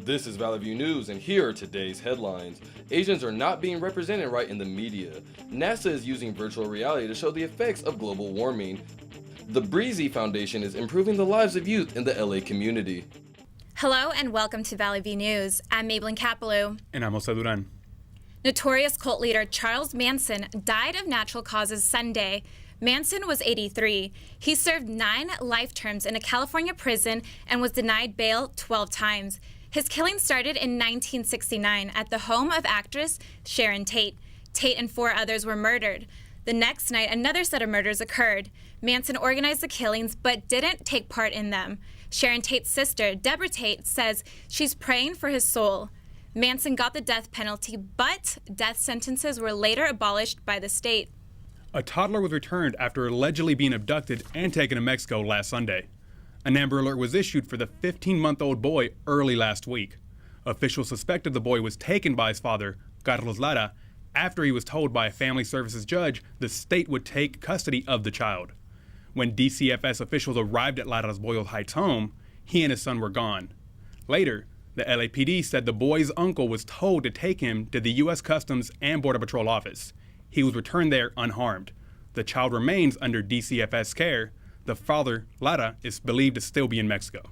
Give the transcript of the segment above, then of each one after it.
This is Valley View News, and here are today's headlines. Asians are not being represented right in the media. NASA is using virtual reality to show the effects of global warming. The Breezy Foundation is improving the lives of youth in the LA community. Hello and welcome to Valley View News. I'm Maybelline Capelou. And I'm Jose Duran. Notorious cult leader Charles Manson died of natural causes Sunday. Manson was 83. He served 9 life terms in a California prison and was denied bail 12 times. His killing started in 1969 at the home of actress Sharon Tate. Tate and 4 others were murdered. The next night, another set of murders occurred. Manson organized the killings but didn't take part in them. Sharon Tate's sister, Deborah Tate, says she's praying for his soul. Manson got the death penalty, but death sentences were later abolished by the state. A toddler was returned after allegedly being abducted and taken to Mexico last Sunday. An Amber Alert was issued for the 15-month-old boy early last week. Officials suspected the boy was taken by his father, Carlos Lara, after he was told by a family services judge the state would take custody of the child. When DCFS officials arrived at Lara's Boyle Heights home, he and his son were gone. Later, the LAPD said the boy's uncle was told to take him to the U.S. Customs and Border Patrol office. He was returned there unharmed. The child remains under DCFS care. The father, Lara, is believed to still be in Mexico.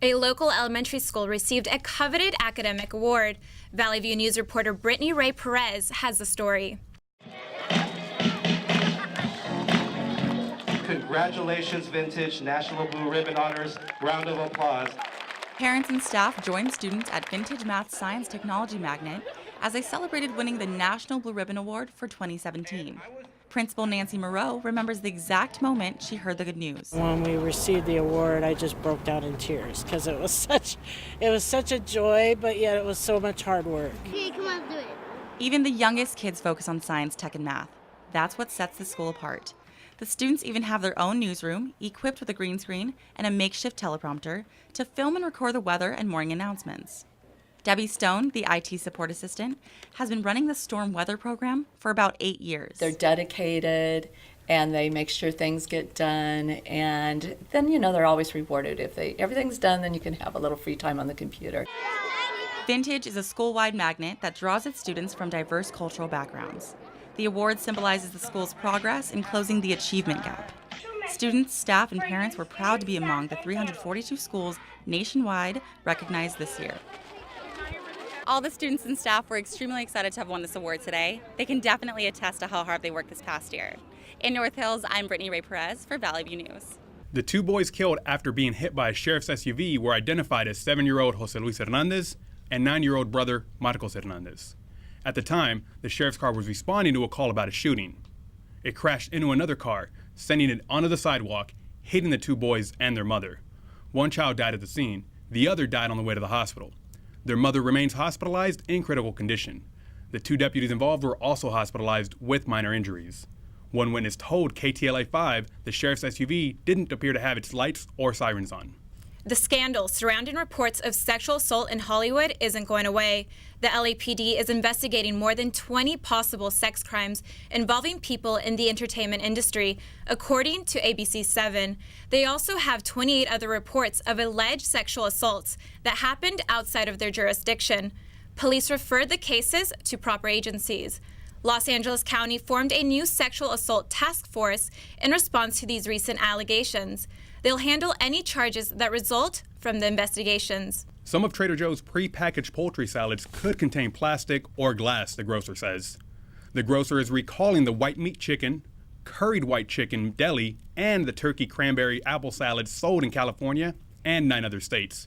A local elementary school received a coveted academic award. Valley View News reporter Brittni Perez has the story. Congratulations, Vintage National Blue Ribbon Honors. Round of applause. Parents and staff joined students at Vintage Math Science Technology Magnet as they celebrated winning the National Blue Ribbon Award for 2017. Principal Nancy Moreau remembers the exact moment she heard the good news. When we received the award, I just broke down in tears because it was such a joy, but yet it was so much hard work. Okay, come on, do it. Even the youngest kids focus on science, tech, and math. That's what sets the school apart. The students even have their own newsroom, equipped with a green screen and a makeshift teleprompter to film and record the weather and morning announcements. Debbie Stone, the IT support assistant, has been running the storm weather program for about 8 years. They're dedicated and they make sure things get done, and then they're always rewarded. If everything's done, then you can have a little free time on the computer. Vintage is a school-wide magnet that draws its students from diverse cultural backgrounds. The award symbolizes the school's progress in closing the achievement gap. Students, staff, and parents were proud to be among the 342 schools nationwide recognized this year. All the students and staff were extremely excited to have won this award today. They can definitely attest to how hard they worked this past year. In North Hills, I'm Brittni Perez for Valley View News. The 2 boys killed after being hit by a sheriff's SUV were identified as 7-year-old Jose Luis Hernandez and 9-year-old brother Marcos Hernandez. At the time, the sheriff's car was responding to a call about a shooting. It crashed into another car, sending it onto the sidewalk, hitting the 2 boys and their mother. One child died at the scene. The other died on the way to the hospital. Their mother remains hospitalized in critical condition. The 2 deputies involved were also hospitalized with minor injuries. One witness told KTLA-5 the sheriff's SUV didn't appear to have its lights or sirens on. The scandal surrounding reports of sexual assault in Hollywood isn't going away. The LAPD is investigating more than 20 possible sex crimes involving people in the entertainment industry, according to ABC7. They also have 28 other reports of alleged sexual assaults that happened outside of their jurisdiction. Police referred the cases to proper agencies. Los Angeles County formed a new sexual assault task force in response to these recent allegations. They'll handle any charges that result from the investigations. Some of Trader Joe's pre-packaged poultry salads could contain plastic or glass, the grocer says. The grocer is recalling the white meat chicken, curried white chicken deli, and the turkey cranberry apple salads sold in California and 9 other states.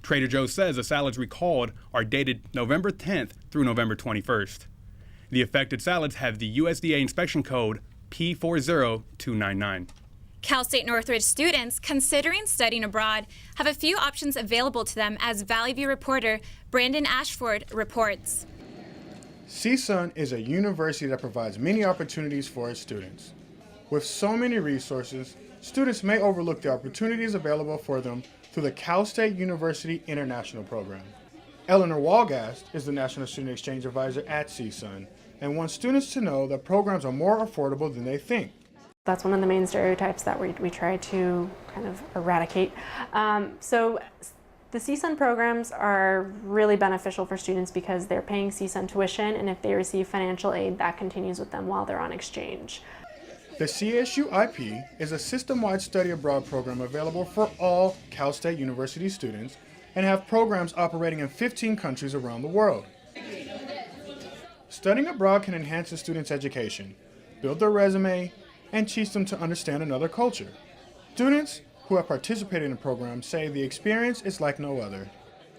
Trader Joe says the salads recalled are dated November 10th through November 21st. The affected salads have the USDA inspection code P40299. Cal State Northridge students considering studying abroad have a few options available to them, as Valley View reporter Brandon Ashford reports. CSUN is a university that provides many opportunities for its students. With so many resources, students may overlook the opportunities available for them through the Cal State University International Program. Eleanor Walgast is the National Student Exchange Advisor at CSUN and wants students to know that programs are more affordable than they think. That's one of the main stereotypes that we try to kind of eradicate. So The CSUN programs are really beneficial for students because they're paying CSUN tuition, and if they receive financial aid, that continues with them while they're on exchange. The CSUIP is a system-wide study abroad program available for all Cal State University students and have programs operating in 15 countries around the world. Studying abroad can enhance a student's education, build their resume, and teach them to understand another culture. Students who have participated in the program say the experience is like no other.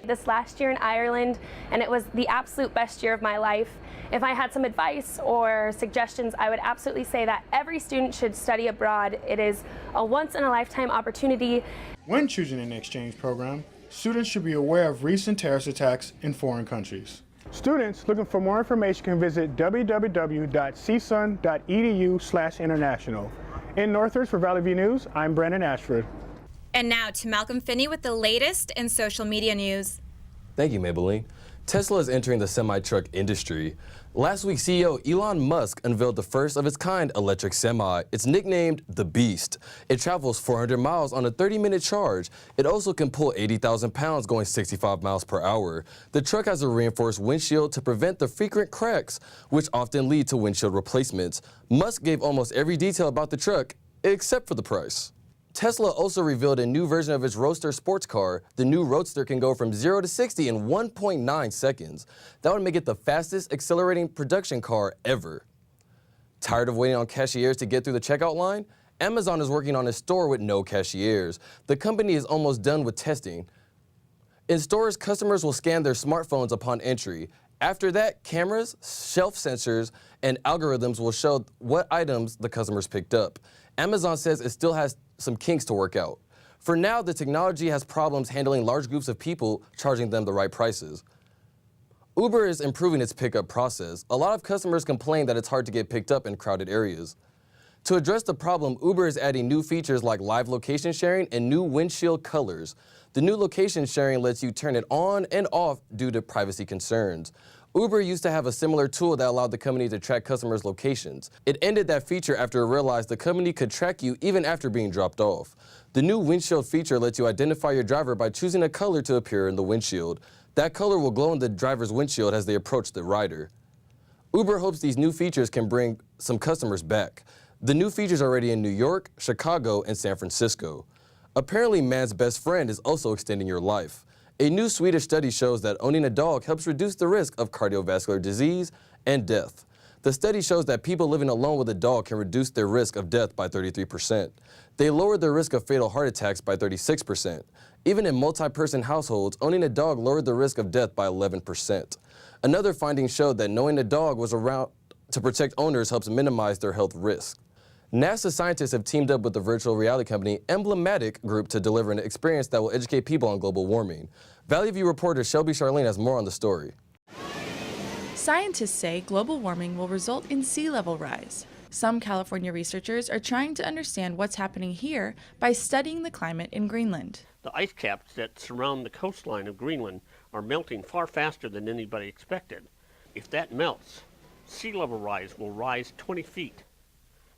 This last year in Ireland, and it was the absolute best year of my life. If I had some advice or suggestions, I would absolutely say that every student should study abroad. It is a once-in-a-lifetime opportunity. When choosing an exchange program, students should be aware of recent terrorist attacks in foreign countries. Students looking for more information can visit www.csun.edu/international. In Northridge for Valley View News, I'm Brandon Ashford. And now to Malcolm Finney with the latest in social media news. Thank you, Maybelline. Tesla is entering the semi-truck industry. Last week, CEO Elon Musk unveiled the first of its kind electric semi. It's nicknamed the Beast. It travels 400 miles on a 30-minute charge. It also can pull 80,000 pounds going 65 miles per hour. The truck has a reinforced windshield to prevent the frequent cracks, which often lead to windshield replacements. Musk gave almost every detail about the truck, except for the price. Tesla also revealed a new version of its Roadster sports car. The new Roadster can go from 0 to 60 in 1.9 seconds. That would make it the fastest accelerating production car ever. Tired of waiting on cashiers to get through the checkout line? Amazon is working on a store with no cashiers. The company is almost done with testing. In stores, customers will scan their smartphones upon entry. After that, cameras, shelf sensors, and algorithms will show what items the customers picked up. Amazon says it still has some kinks to work out. For now, the technology has problems handling large groups of people, charging them the right prices. Uber is improving its pickup process. A lot of customers complain that it's hard to get picked up in crowded areas. To address the problem, Uber is adding new features like live location sharing and new windshield colors. The new location sharing lets you turn it on and off due to privacy concerns. Uber used to have a similar tool that allowed the company to track customers' locations. It ended that feature after it realized the company could track you even after being dropped off. The new windshield feature lets you identify your driver by choosing a color to appear in the windshield. That color will glow in the driver's windshield as they approach the rider. Uber hopes these new features can bring some customers back. The new features are already in New York, Chicago, and San Francisco. Apparently, man's best friend is also extending your life. A new Swedish study shows that owning a dog helps reduce the risk of cardiovascular disease and death. The study shows that people living alone with a dog can reduce their risk of death by 33%. They lowered their risk of fatal heart attacks by 36%. Even in multi-person households, owning a dog lowered the risk of death by 11%. Another finding showed that knowing a dog was around to protect owners helps minimize their health risk. NASA scientists have teamed up with the virtual reality company Emblematic Group to deliver an experience that will educate people on global warming. Valley View reporter Shelby Charlene has more on the story. Scientists say global warming will result in sea level rise. Some California researchers are trying to understand what's happening here by studying the climate in Greenland. The ice caps that surround the coastline of Greenland are melting far faster than anybody expected. If that melts, sea level rise will rise 20 feet.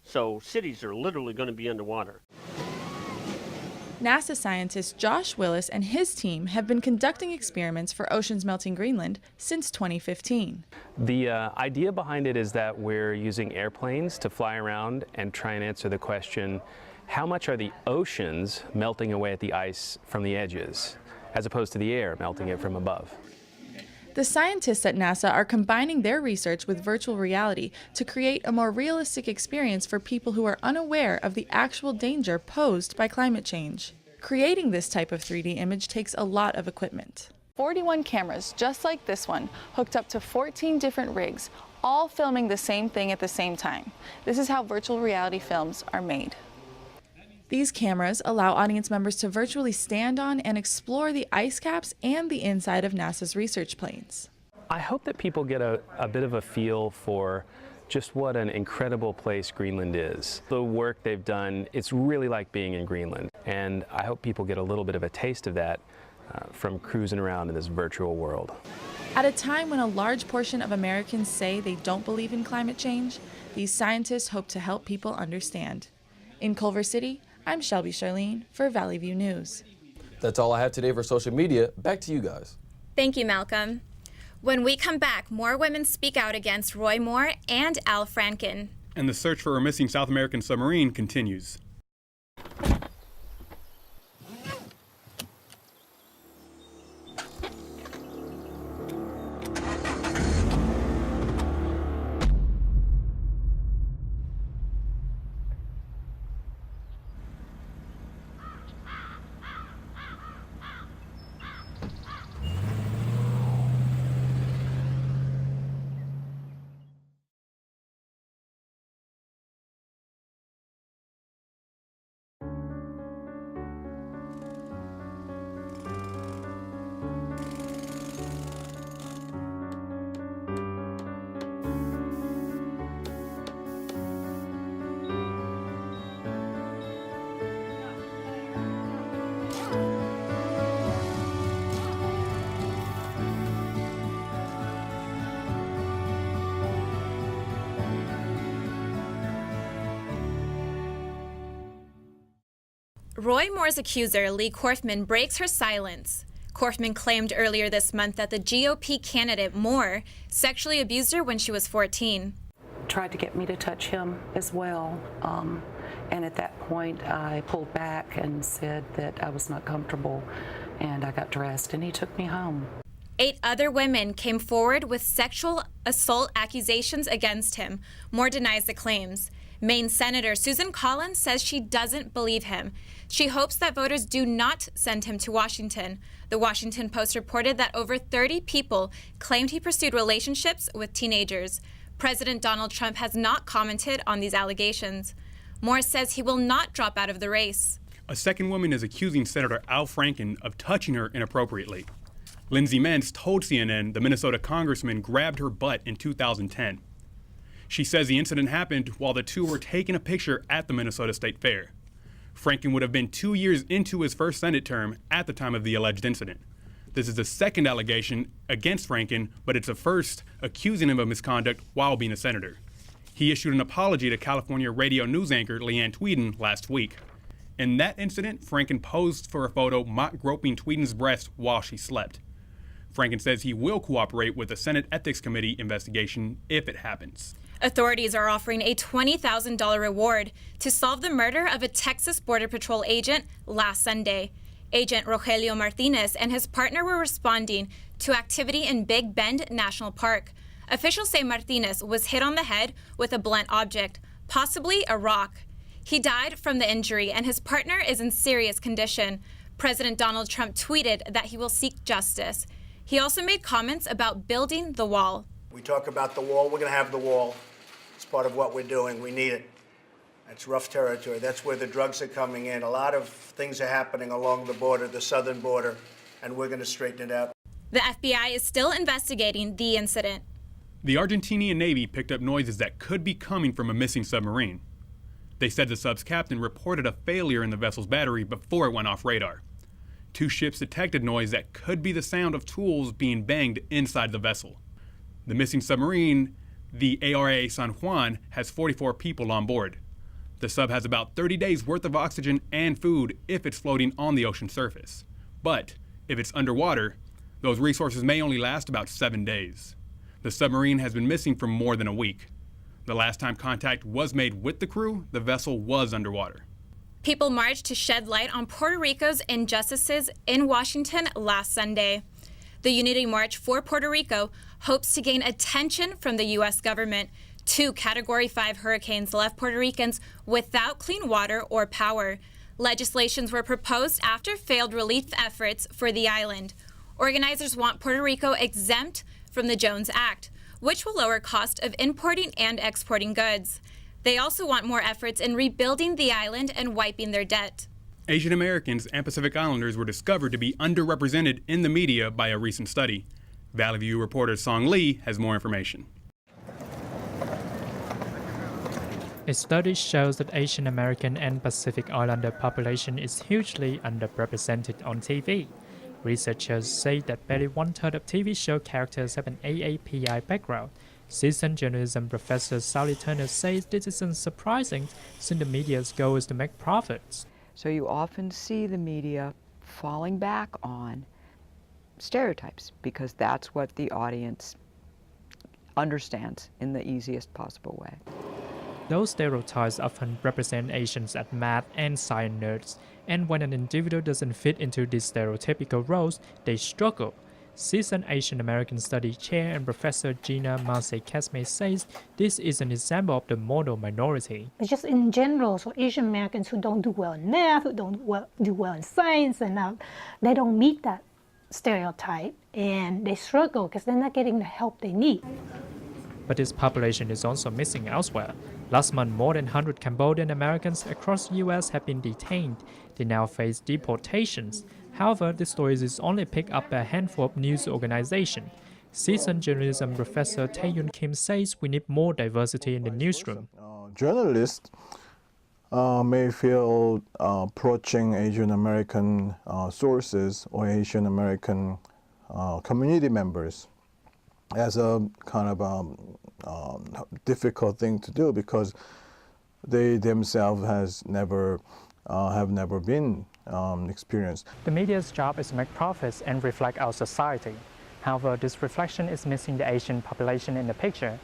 So cities are literally going to be underwater. NASA scientist Josh Willis and his team have been conducting experiments for oceans melting Greenland since 2015. The idea behind it is that we're using airplanes to fly around and try and answer the question, how much are the oceans melting away at the ice from the edges, as opposed to the air melting it from above? The scientists at NASA are combining their research with virtual reality to create a more realistic experience for people who are unaware of the actual danger posed by climate change. Creating this type of 3D image takes a lot of equipment. 41 cameras, just like this one, hooked up to 14 different rigs, all filming the same thing at the same time. This is how virtual reality films are made. These cameras allow audience members to virtually stand on and explore the ice caps and the inside of NASA's research planes. I hope that people get a bit of a feel for just what an incredible place Greenland is. The work they've done, it's really like being in Greenland. And I hope people get a little bit of a taste of that from cruising around in this virtual world. At a time when a large portion of Americans say they don't believe in climate change, these scientists hope to help people understand. In Culver City, I'm Shelby Charlene for Valley View News. That's all I have today for social media. Back to you guys. Thank you, Malcolm. When we come back, more women speak out against Roy Moore and Al Franken. And the search for a missing South American submarine continues. Roy Moore's accuser, Lee Korfman, breaks her silence. Korfman claimed earlier this month that the GOP candidate, Moore, sexually abused her when she was 14. Tried to get me to touch him as well. And at that point, I pulled back and said that I was not comfortable, and I got dressed, and he took me home. 8 other women came forward with sexual assault accusations against him. Moore denies the claims. Maine Senator Susan Collins says she doesn't believe him. She hopes that voters do not send him to Washington. The Washington Post reported that over 30 people claimed he pursued relationships with teenagers. President Donald Trump has not commented on these allegations. Moore says he will not drop out of the race. A second woman is accusing Senator Al Franken of touching her inappropriately. Lindsay Mentz told CNN the Minnesota congressman grabbed her butt in 2010. She says the incident happened while the two were taking a picture at the Minnesota State Fair. Franken would have been 2 years into his first Senate term at the time of the alleged incident. This is the second allegation against Franken, but it's the first accusing him of misconduct while being a senator. He issued an apology to California radio news anchor Leanne Tweeden last week. In that incident, Franken posed for a photo mock groping Tweeden's breast while she slept. Franken says he will cooperate with the Senate Ethics Committee investigation if it happens. Authorities are offering a $20,000 reward to solve the murder of a Texas Border Patrol agent last Sunday. Agent Rogelio Martinez and his partner were responding to activity in Big Bend National Park. Officials say Martinez was hit on the head with a blunt object, possibly a rock. He died from the injury, and his partner is in serious condition. President Donald Trump tweeted that he will seek justice. He also made comments about building the wall. We talk about the wall. We're going to have the wall. It's part of what we're doing. We need it. It's rough territory. That's where the drugs are coming in. A lot of things are happening along the border, the southern border, and we're going to straighten it out. The FBI is still investigating the incident. The Argentinian Navy picked up noises that could be coming from a missing submarine. They said the sub's captain reported a failure in the vessel's battery before it went off radar. 2 ships detected noise that could be the sound of tools being banged inside the vessel. The missing submarine, the ARA San Juan, has 44 people on board. The sub has about 30 days worth of oxygen and food if it's floating on the ocean surface. But if it's underwater, those resources may only last about 7 days. The submarine has been missing for more than a week. The last time contact was made with the crew, the vessel was underwater. People marched to shed light on Puerto Rico's injustices in Washington last Sunday. The Unity March for Puerto Rico hopes to gain attention from the U.S. government. 2 Category 5 hurricanes left Puerto Ricans without clean water or power. Legislations were proposed after failed relief efforts for the island. Organizers want Puerto Rico exempt from the Jones Act, which will lower cost of importing and exporting goods. They also want more efforts in rebuilding the island and wiping their debt. Asian Americans and Pacific Islanders were discovered to be underrepresented in the media by a recent study. Valley View reporter Song Lee has more information. A study shows that Asian American and Pacific Islander population is hugely underrepresented on TV. Researchers say that barely 1/3 of TV show characters have an AAPI background. Seasoned journalism professor Sally Turner says this isn't surprising since the media's goal is to make profits. So you often see the media falling back on stereotypes because that's what the audience understands in the easiest possible way. Those stereotypes often represent Asians as math and science nerds, and when an individual doesn't fit into these stereotypical roles, they struggle. CSUN Asian American Studies Chair and Professor Gina Marce-Casme says this is an example of the model minority. It's just in general, so Asian Americans who don't do well in math, who don't do well in science, and they don't meet that stereotype, and they struggle because they're not getting the help they need. But this population is also missing elsewhere. Last month, more than 100 Cambodian Americans across the U.S. have been detained. They now face deportations. However, the stories is only picked up by a handful of news organizations. CSUN journalism professor Tae-Yun Kim says we need more diversity in the newsroom. Journalists may feel approaching Asian American sources or Asian American community members as a kind of difficult thing to do because they themselves have never been experienced. The media's job is to make profits and reflect our society. However, this reflection is missing the Asian population in the picture.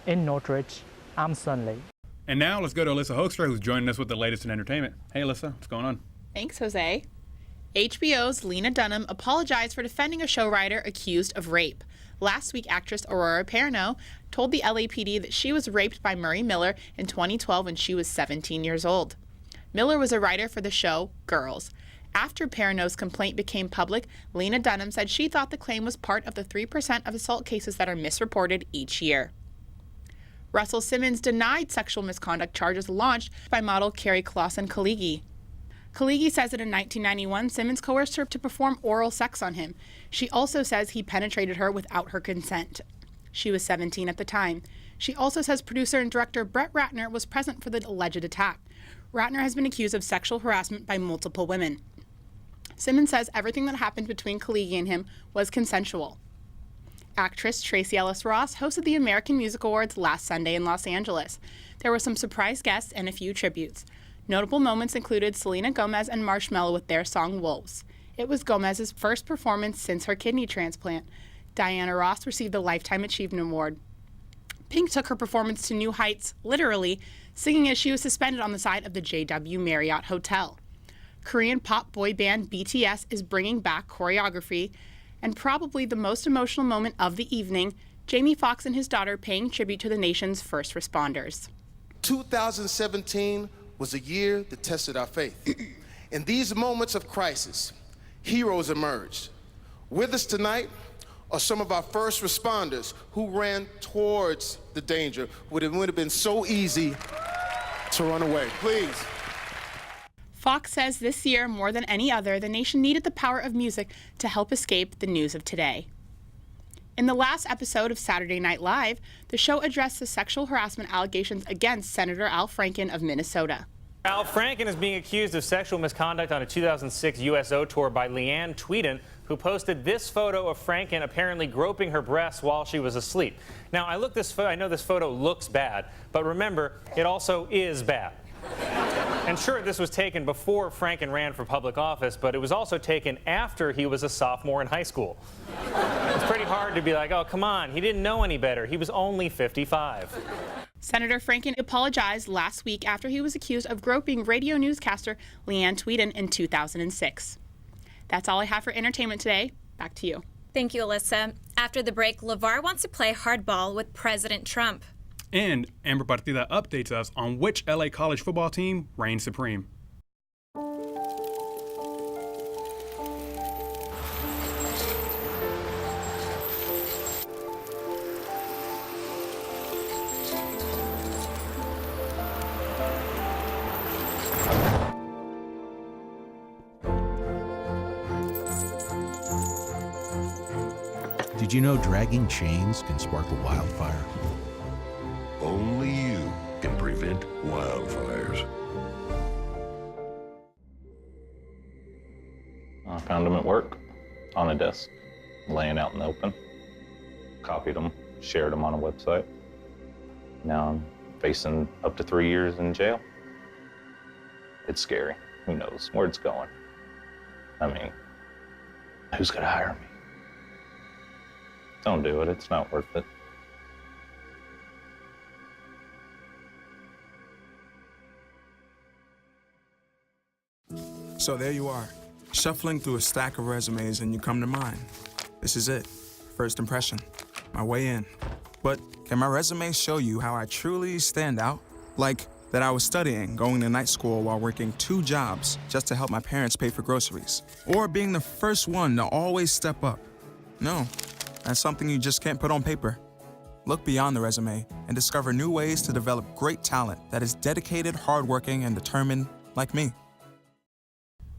In Northridge, I'm Sun Lee. And now let's go to Alyssa Hoekstra, who's joining us with the latest in entertainment. Hey, Alyssa, what's going on? Thanks, Jose. HBO's Lena Dunham apologized for defending a show writer accused of rape. Last week, actress Aurora Perrineau told the LAPD that she was raped by Murray Miller in 2012 when she was 17 years old. Miller was a writer for the show Girls. After Perrineau's complaint became public, Lena Dunham said she thought the claim was part of the 3% of assault cases that are misreported each year. Russell Simmons denied sexual misconduct charges launched by model Carrie Clausen-Kaligi. Kaligi says that in 1991, Simmons coerced her to perform oral sex on him. She also says he penetrated her without her consent. She was 17 at the time. She also says producer and director Brett Ratner was present for the alleged attack. Ratner has been accused of sexual harassment by multiple women. Simmons says everything that happened between Kaligi and him was consensual. Actress Tracee Ellis Ross hosted the American Music Awards last Sunday in Los Angeles. There were some surprise guests and a few tributes. Notable moments included Selena Gomez and Marshmello with their song Wolves. It was Gomez's first performance since her kidney transplant. Diana Ross received the Lifetime Achievement Award. Pink took her performance to new heights, literally, singing as she was suspended on the side of the JW Marriott Hotel. Korean pop boy band BTS is bringing back choreography, and probably the most emotional moment of the evening, Jamie Foxx and his daughter paying tribute to the nation's first responders. 2017 was a year that tested our faith. In these moments of crisis, heroes emerged. With us tonight are some of our first responders who ran towards the danger when it would have been so easy to run away. Please. Fox says this year, more than any other, the nation needed the power of music to help escape the news of today. In the last episode of Saturday Night Live, the show addressed the sexual harassment allegations against Senator Al Franken of Minnesota. Al Franken is being accused of sexual misconduct on a 2006 USO tour by Leanne Tweeden, who posted this photo of Franken apparently groping her breasts while she was asleep. Now, I know this photo looks bad, but remember, it also is bad. And sure, this was taken before Franken ran for public office, but it was also taken after he was a sophomore in high school. It's pretty hard to be like, oh, come on, he didn't know any better. He was only 55. Senator Franken apologized last week after he was accused of groping radio newscaster Leanne Tweeden in 2006. That's all I have for entertainment today. Back to you. Thank you, Alyssa. After the break, LeVar wants to play hardball with President Trump. And Amber Partida updates us on which LA college football team reigns supreme. Did you know dragging chains can spark a wildfire? Only you can prevent wildfires. I found them at work, on a desk, laying out in the open. Copied them, shared them on a website. Now I'm facing up to 3 years in jail. It's scary. Who knows where it's going? I mean, who's going to hire me? Don't do it. It's not worth it. So there you are, shuffling through a stack of resumes, and you come to mine. This is it. First impression. My way in. But can my resume show you how I truly stand out? Like that I was studying, going to night school while working 2 jobs just to help my parents pay for groceries. Or being the first one to always step up. No, that's something you just can't put on paper. Look beyond the resume and discover new ways to develop great talent that is dedicated, hardworking, and determined like me.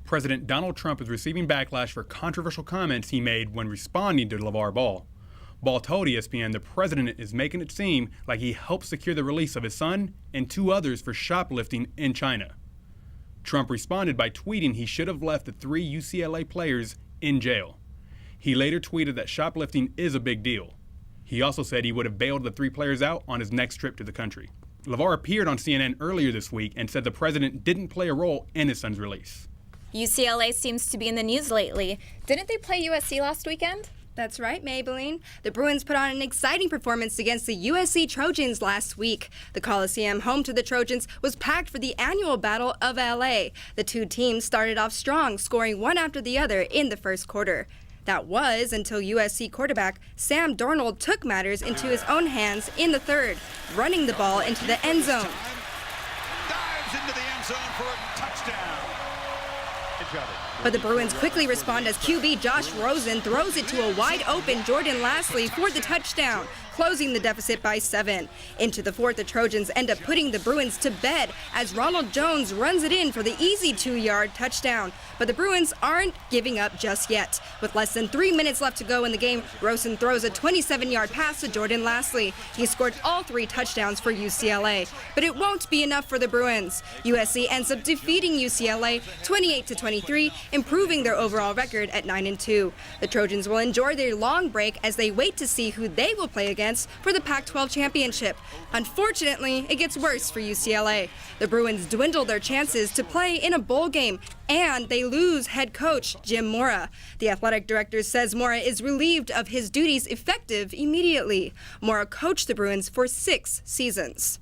President Donald Trump is receiving backlash for controversial comments he made when responding to LeVar Ball. Ball told ESPN the president is making it seem like he helped secure the release of his son and 2 others for shoplifting in China. Trump responded by tweeting he should have left the 3 UCLA players in jail. He later tweeted that shoplifting is a big deal. He also said he would have bailed the 3 players out on his next trip to the country. LeVar appeared on CNN earlier this week and said the president didn't play a role in his son's release. UCLA seems to be in the news lately. Didn't they play USC last weekend? That's right, Maybelline. The Bruins put on an exciting performance against the USC Trojans last week. The Coliseum, home to the Trojans, was packed for the annual Battle of LA. The 2 teams started off strong, scoring one after the other in the first quarter. That was until USC quarterback Sam Darnold took matters into his own hands in the third, running the ball into the end zone. Dives into the end zone for a touchdown. But the Bruins quickly respond as QB Josh Rosen throws it to a wide-open Jordan Lastly for the touchdown, closing the deficit by 7. Into the fourth, the Trojans end up putting the Bruins to bed as Ronald Jones runs it in for the easy 2-yard touchdown. But the Bruins aren't giving up just yet. With less than 3 minutes left to go in the game, Rosen throws a 27-yard pass to Jordan Lastly. He scored all 3 touchdowns for UCLA. But it won't be enough for the Bruins. USC ends up defeating UCLA 28-23, improving their overall record at 9-2. The Trojans will enjoy their long break as they wait to see who they will play against for the Pac-12 championship. Unfortunately, it gets worse for UCLA. The Bruins dwindle their chances to play in a bowl game, and they lose head coach Jim Mora. The athletic director says Mora is relieved of his duties effective immediately. Mora coached the Bruins for 6 seasons.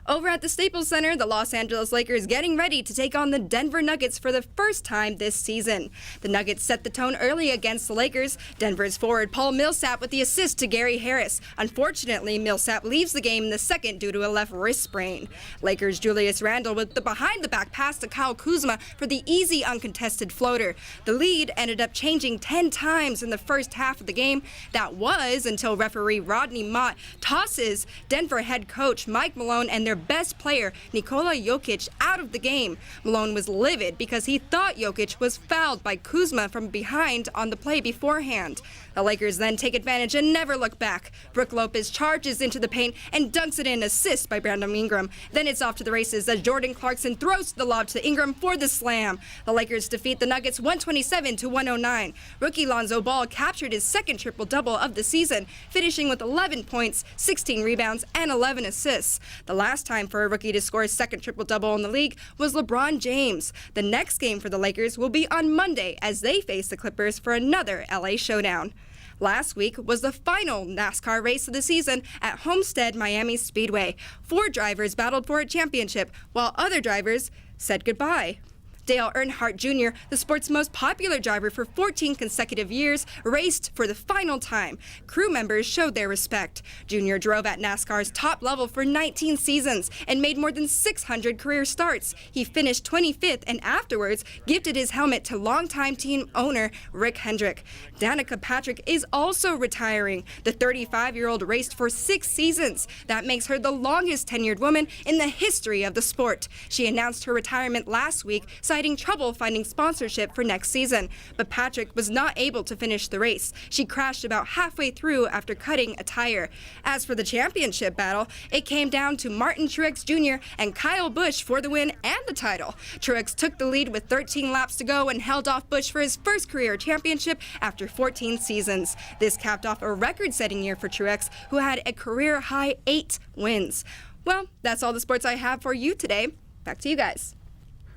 Over at the Staples Center, the Los Angeles Lakers getting ready to take on the Denver Nuggets for the first time this season. The Nuggets set the tone early against the Lakers. Denver's forward Paul Millsap with the assist to Gary Harris. Unfortunately, Millsap leaves the game in the second due to a left wrist sprain. Lakers' Julius Randle with the behind-the-back pass to Kyle Kuzma for the easy uncontested floater. The lead ended up changing 10 times in the first half of the game. That was until referee Rodney Mott tosses Denver head coach Mike Malone and their best player, Nikola Jokic, out of the game. Malone was livid because he thought Jokic was fouled by Kuzma from behind on the play beforehand. The Lakers then take advantage and never look back. Brook Lopez charges into the paint and dunks it in, assist by Brandon Ingram. Then it's off to the races as Jordan Clarkson throws the lob to Ingram for the slam. The Lakers defeat the Nuggets 127-109. Rookie Lonzo Ball captured his second triple-double of the season, finishing with 11 points, 16 rebounds, and 11 assists. The last time for a rookie to score his second triple-double in the league was LeBron James. The next game for the Lakers will be on Monday as they face the Clippers for another LA showdown. Last week was the final NASCAR race of the season at Homestead Miami Speedway. 4 drivers battled for a championship, while other drivers said goodbye. Dale Earnhardt Jr., the sport's most popular driver for 14 consecutive years, raced for the final time. Crew members showed their respect. Jr. drove at NASCAR's top level for 19 seasons and made more than 600 career starts. He finished 25th and afterwards gifted his helmet to longtime team owner Rick Hendrick. Danica Patrick is also retiring. The 35-year-old raced for 6 seasons. That makes her the longest tenured woman in the history of the sport. She announced her retirement last week, citing trouble finding sponsorship for next season. But Patrick was not able to finish the race. She crashed about halfway through after cutting a tire. As for the championship battle, it came down to Martin Truex Jr. and Kyle Busch for the win and the title. Truex took the lead with 13 laps to go and held off Busch for his first career championship after 14 seasons. This capped off a record-setting year for Truex, who had a career-high 8 wins. Well, that's all the sports I have for you today. Back to you guys.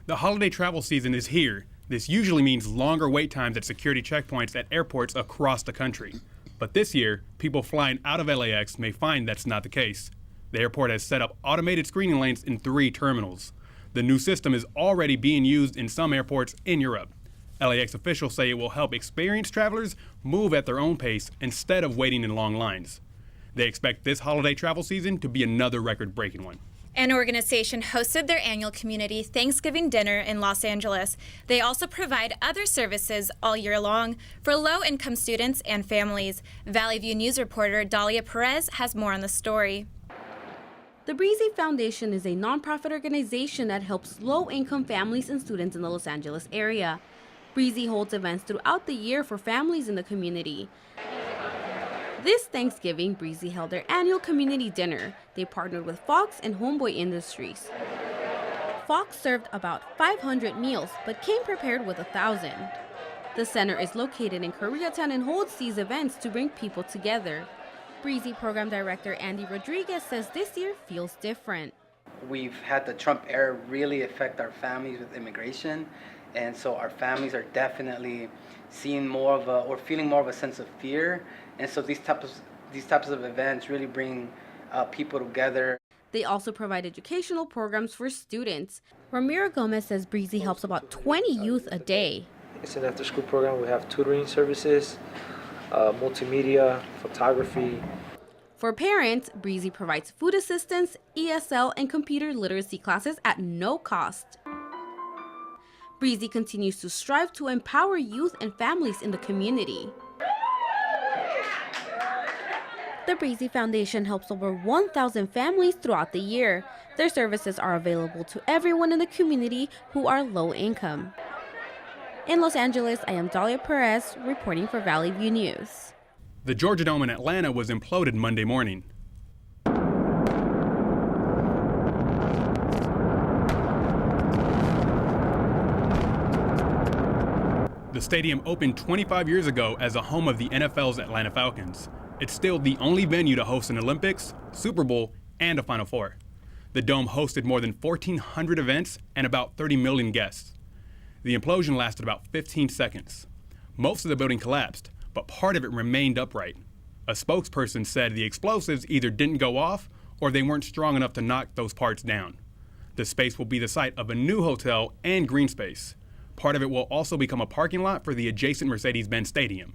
The holiday travel season is here. This usually means longer wait times at security checkpoints at airports across the country. But this year, people flying out of LAX may find that's not the case. The airport has set up automated screening lanes in 3 terminals. The new system is already being used in some airports in Europe. LAX officials say it will help experienced travelers move at their own pace instead of waiting in long lines. They expect this holiday travel season to be another record-breaking one. An organization hosted their annual community Thanksgiving dinner in Los Angeles. They also provide other services all year long for low-income students and families. Valley View News reporter Dahlia Perez has more on the story. The Breezy Foundation is a nonprofit organization that helps low-income families and students in the Los Angeles area. Breezy holds events throughout the year for families in the community. This Thanksgiving, Breezy held their annual community dinner. They partnered with Fox and Homeboy Industries. Fox served about 500 meals, but came prepared with 1,000. The center is located in Koreatown and holds these events to bring people together. Breezy Program Director Andy Rodriguez says this year feels different. We've had the Trump era really affect our families with immigration, and so our families are definitely seeing more of a, or feeling more of a sense of fear, and so these types of events really bring people together. They also provide educational programs for students. Ramiro Gomez says Breezy helps about 20 youth a day. It's an after-school program. We have tutoring services, multimedia, photography. For parents, Breezy provides food assistance, ESL, and computer literacy classes at no cost. Breezy continues to strive to empower youth and families in the community. The Breezy Foundation helps over 1,000 families throughout the year. Their services are available to everyone in the community who are low income. In Los Angeles, I am Dahlia Perez reporting for Valley View News. The Georgia Dome in Atlanta was imploded Monday morning. The stadium opened 25 years ago as a home of the NFL's Atlanta Falcons. It's still the only venue to host an Olympics, Super Bowl, and a Final Four. The Dome hosted more than 1,400 events and about 30 million guests. The implosion lasted about 15 seconds. Most of the building collapsed, but part of it remained upright. A spokesperson said the explosives either didn't go off or they weren't strong enough to knock those parts down. The space will be the site of a new hotel and green space. Part of it will also become a parking lot for the adjacent Mercedes-Benz Stadium.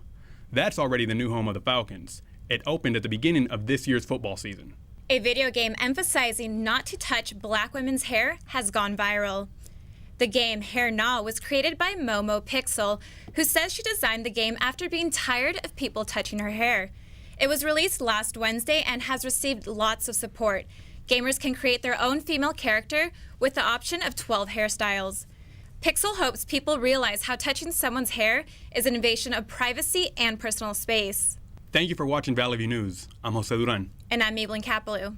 That's already the new home of the Falcons. It opened at the beginning of this year's football season. A video game emphasizing not to touch black women's hair has gone viral. The game Hair Nah was created by Momo Pixel, who says she designed the game after being tired of people touching her hair. It was released last Wednesday and has received lots of support. Gamers can create their own female character with the option of 12 hairstyles. Pixel hopes people realize how touching someone's hair is an invasion of privacy and personal space. Thank you for watching Valley View News. I'm Jose Duran. And I'm Maybelline Capilu.